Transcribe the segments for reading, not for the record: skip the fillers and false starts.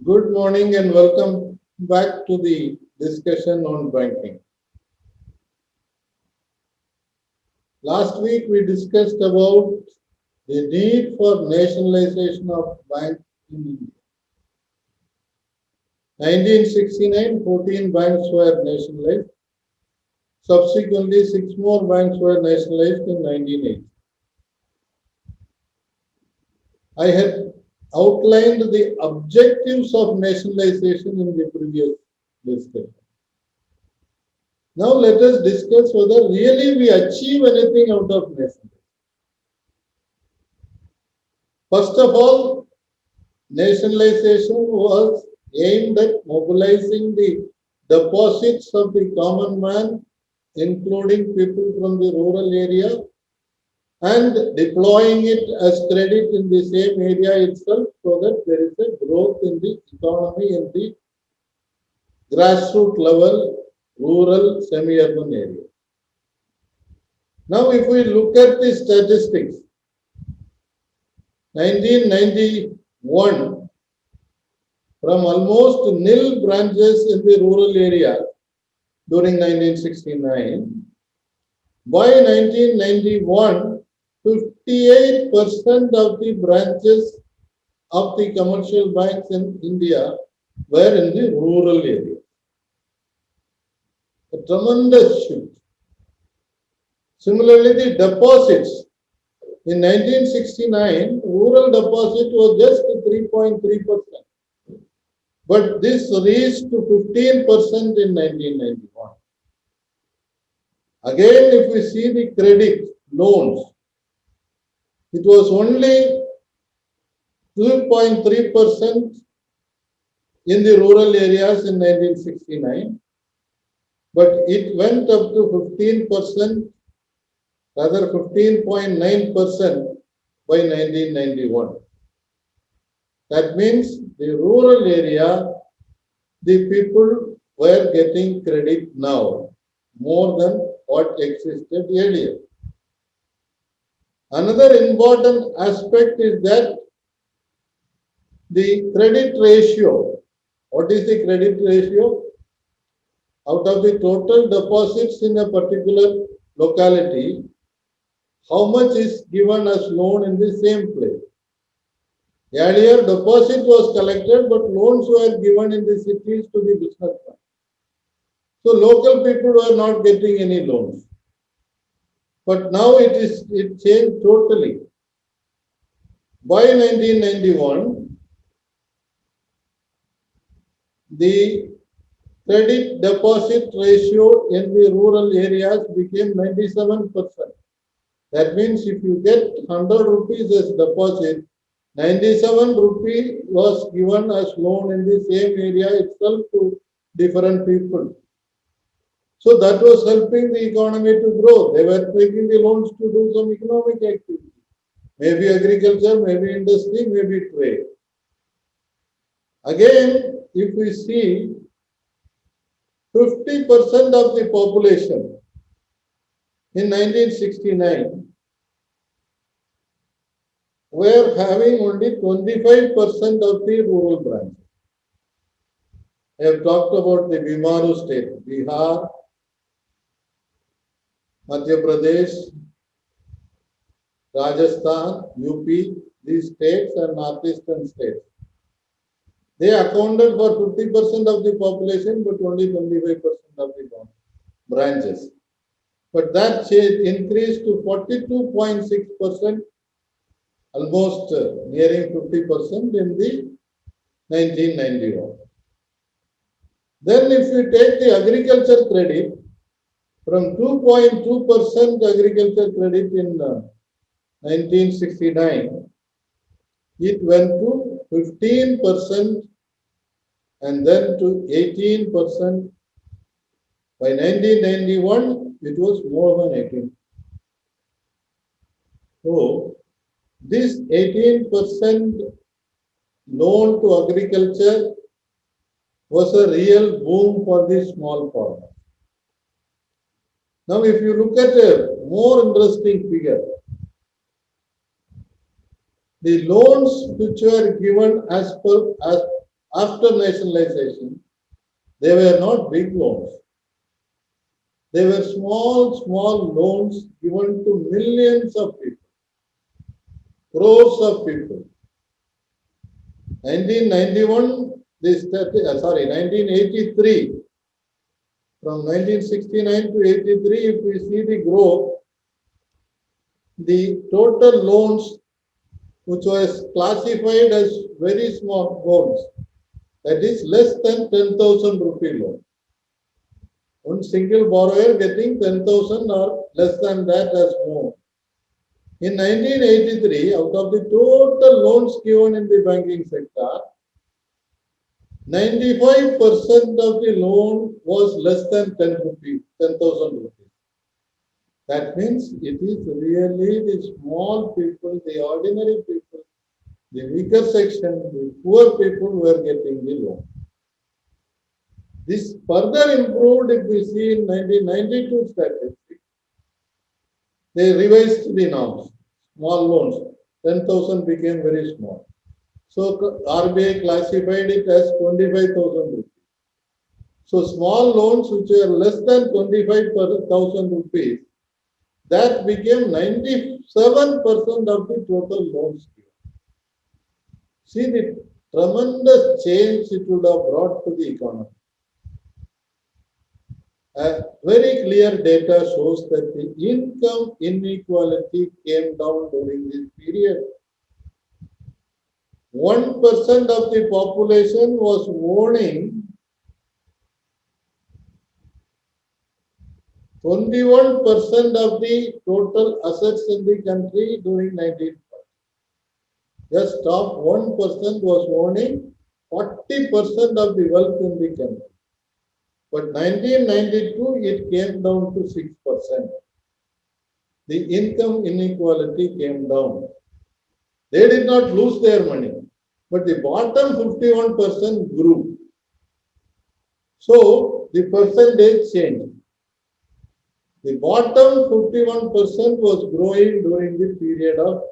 Good morning and welcome back to the discussion on banking. Last week we discussed about the need for nationalization of banks in India. 1969, 14 banks were nationalized. Subsequently, six more banks were nationalized in 1980. I had outlined the objectives of nationalization in the previous discussion. Now let us discuss whether really we achieve anything out of nationalization. First of all, nationalization was aimed at mobilizing the deposits of the common man, including people from the rural area, and deploying it as credit in the same area itself so that there is a growth in the economy in the grassroots level, rural, semi-urban area. Now, if we look at the statistics, 1991, from almost nil branches in the rural area during 1969, by 1991, 58% of the branches of the commercial banks in India were in the rural area. A tremendous shift. Similarly, the deposits in 1969, rural deposit was just 3.3%, but this reached to 15% in 1991. Again, if we see the credit loans, it was only 2.3% in the rural areas in 1969, but it went up to 15%, rather 15.9% by 1991. That means the rural area, the people were getting credit now more than what existed earlier. Another important aspect is that the credit ratio. What is the credit ratio? Out of the total deposits in a particular locality, how much is given as loan in the same place? Earlier, deposit was collected, but loans were given in the cities to the businessmen. So local people were not getting any loans. But now it changed totally. By 1991, the credit deposit ratio in the rural areas became 97%. That means if you get 100 rupees as deposit, 97 rupee was given as loan in the same area itself to different people. So that was helping the economy to grow. They were taking the loans to do some economic activity. Maybe agriculture, maybe industry, maybe trade. Again, if we see 50% of the population in 1969 were having only 25% of the rural branches. I have talked about the Bimaru state, Bihar, Madhya Pradesh, Rajasthan, UP, these states are northeastern states. They accounted for 50% of the population, but only 25% of the branches. But that increased to 42.6%, almost nearing 50% in the 1991. Then if we take the agriculture credit, from 2.2% agriculture credit in 1969, it went to 15% and then to 18%. By 1991, it was more than 18%. So, this 18% loan to agriculture was a real boom for the small farmers. Now, if you look at a more interesting figure, the loans which were given as after nationalization, they were not big loans. They were small loans given to millions of people, crores of people. 1991, 1983, from 1969 to 83, if we see the growth, the total loans which was classified as very small loans, that is less than 10,000 rupee loan. One single borrower getting 10,000 or less than that as loan. In 1983, out of the total loans given in the banking sector, 95% of the loan was less than 10 rupees, 10,000 rupees. That means it is really the small people, the ordinary people, the weaker section, the poor people who are getting the loan. This further improved if we see in 1992 statistics. They revised the norms. Small loans, 10,000 became very small. So RBI classified it as 25,000 rupees. So small loans which are less than 25,000 rupees, that became 97% of the total loans given. See the tremendous change it would have brought to the economy. Very clear data shows that the income inequality came down during this period. 1% of the population was owning 21% of the total assets in the country during 1940. Just top 1% was owning 40% of the wealth in the country. But 1992, it came down to 6%. The income inequality came down. They did not lose their money, but the bottom 51% grew. So the percentage changed. The bottom 51% was growing during the period of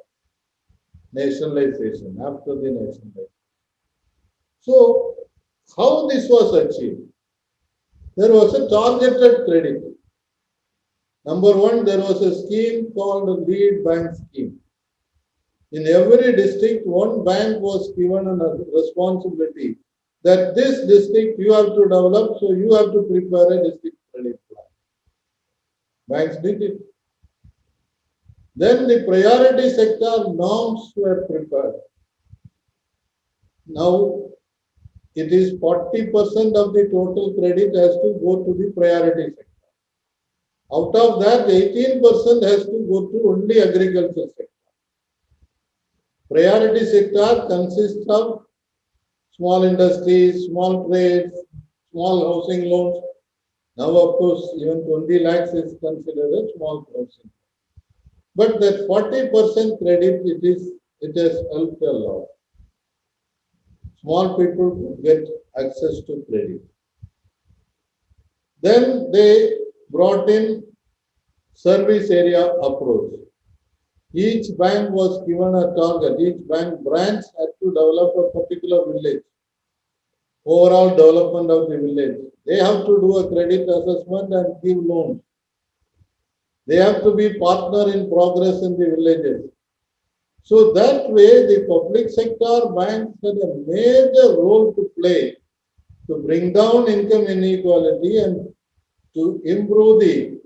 nationalization, after the nationalization. So, how this was achieved? There was a targeted credit. Number one, there was a scheme called the Lead Bank Scheme. In every district, one bank was given a responsibility that this district you have to develop, so you have to prepare a district credit plan. Banks did it. Then the priority sector norms were prepared. Now it is 40% of the total credit has to go to the priority sector. Out of that, 18% has to go to only agriculture sector. Priority sector consists of small industries, small trades, small housing loans. Now, of course, even 20 lakhs is considered a small housing. But that 40% credit, it has helped a lot. Small people get access to credit. Then they brought in service area approach. Each bank was given a target. Each bank branch had to develop a particular village. Overall development of the village. They have to do a credit assessment and give loans. They have to be partner in progress in the villages. So that way, the public sector banks had a major role to play to bring down income inequality and to improve the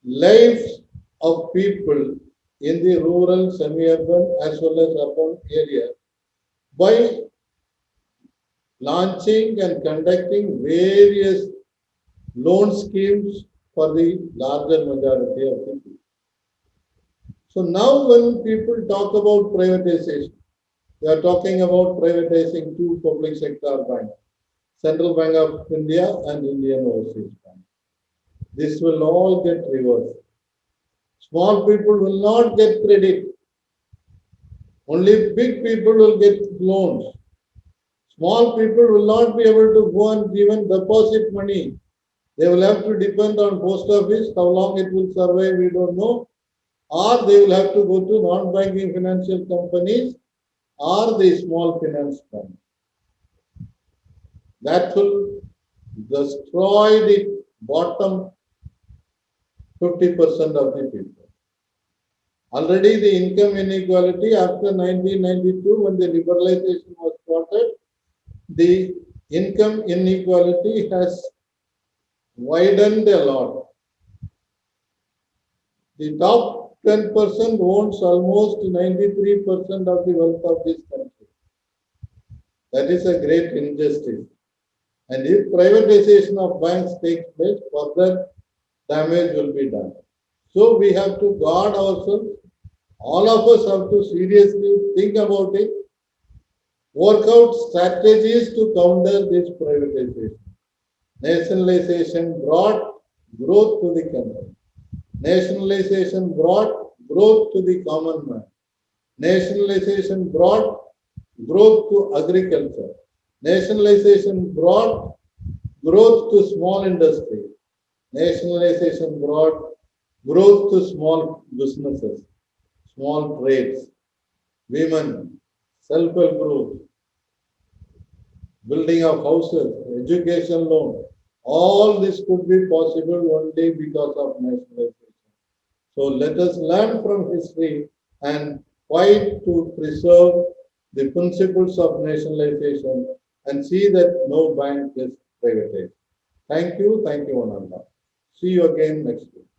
lives of people in the rural, semi-urban as well as urban areas by launching and conducting various loan schemes for the larger majority of the people. So now when people talk about privatization, they are talking about privatizing two public sector banks, Central Bank of India and Indian Overseas Bank. This will all get reversed. Small people will not get credit. Only big people will get loans. Small people will not be able to go and even deposit money. They will have to depend on post office. How long it will survive, we don't know. Or they will have to go to non-banking financial companies or the small finance banks. that will destroy the bottom 50% of the people. Already the income inequality after 1992, when the liberalization was started, the income inequality has widened a lot. The top 10% owns almost 93% of the wealth of this country. That is a great injustice. And if privatization of banks takes place, further damage will be done. So we have to guard ourselves. All of us have to seriously think about it, work out strategies to counter this privatization. Nationalization brought growth to the country. Nationalization brought growth to the common man. Nationalization brought growth to agriculture. Nationalization brought growth to small industry. Nationalization brought growth to small businesses, small trades, women, self-help groups, building of houses, education loan. All this could be possible only because of nationalization. So let us learn from history and fight to preserve the principles of nationalization and see that no bank is privatized. Thank you, Ananda. See you again next week.